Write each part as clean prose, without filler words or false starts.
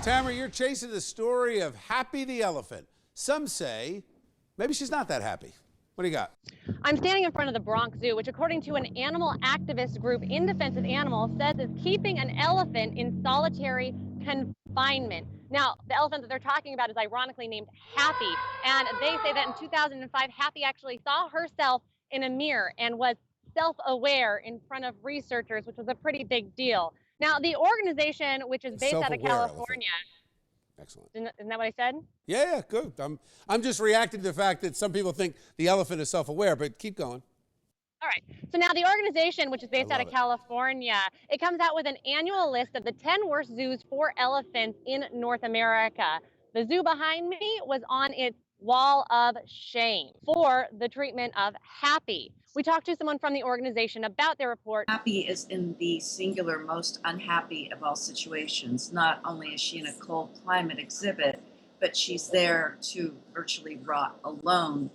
Tamara, you're chasing the story of Happy the elephant. Some say maybe she's not that happy. What do you got? I'm standing in front of the Bronx Zoo, which according to an animal activist group in defense of animals says is keeping an elephant in solitary confinement. Now, the elephant that they're talking about is ironically named Happy, and they say that in 2005, Happy actually saw herself in a mirror and was self-aware in front of researchers, which was a pretty big deal. Now, the organization, which is based out of California. Excellent. Isn't that what I said? Yeah, good. I'm just reacting to the fact that some people think the elephant is self-aware, but keep going. All right. So now the organization, which is based out of California, it comes out with an annual list of the 10 worst zoos for elephants in North America. The zoo behind me was on its wall of shame for the treatment of Happy. We talked to someone from the organization about their report. Happy is in the singular most unhappy of all situations. Not only is she in a cold climate exhibit, but she's there to virtually rot alone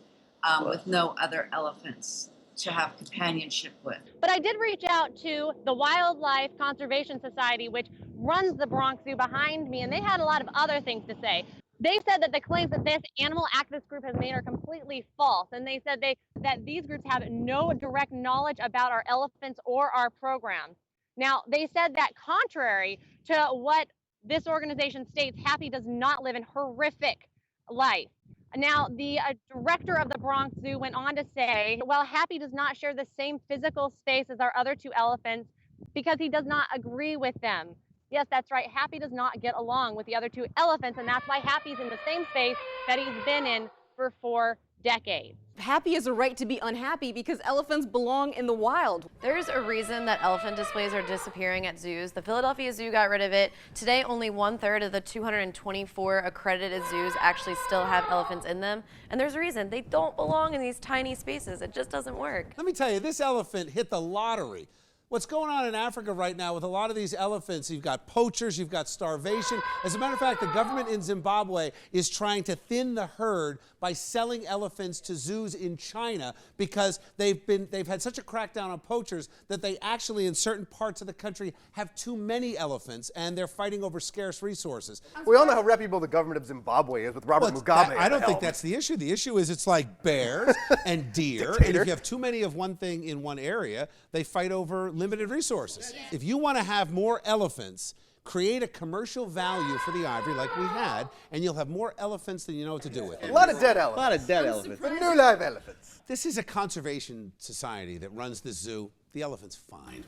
with no other elephants to have companionship with. But I did reach out to the Wildlife Conservation Society, which runs the Bronx Zoo behind me, and they had a lot of other things to say. They said that the claims that this animal activist group has made are completely false, and they said that these groups have no direct knowledge about our elephants or our programs. Now, they said that contrary to what this organization states, Happy does not live in horrific life. Now, the director of the Bronx Zoo went on to say, while Happy does not share the same physical space as our other two elephants because he does not agree with them. Yes, that's right. Happy does not get along with the other two elephants, and that's why Happy's in the same space that he's been in for 4 decades. Happy has a right to be unhappy because elephants belong in the wild. There's a reason that elephant displays are disappearing at zoos. The Philadelphia Zoo got rid of it. Today, only 1/3 of the 224 accredited zoos actually still have elephants in them. And there's a reason. They don't belong in these tiny spaces. It just doesn't work. Let me tell you, this elephant hit the lottery. What's going on in Africa right now with a lot of these elephants, you've got poachers, you've got starvation. As a matter of fact, the government in Zimbabwe is trying to thin the herd by selling elephants to zoos in China because they've had such a crackdown on poachers that they actually, in certain parts of the country, have too many elephants, and they're fighting over scarce resources. We all know how reputable the government of Zimbabwe is with Robert Mugabe. I don't think that's the issue. The issue is it's like bears and deer, and if you have too many of one thing in one area, they fight over limited resources. Yeah. If you want to have more elephants, create a commercial value for the ivory like we had, and you'll have more elephants than you know what to do with. A lot of dead elephants. A lot of dead elephants. But new live elephants. This is a conservation society that runs the zoo. The elephant's fine.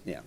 Yeah.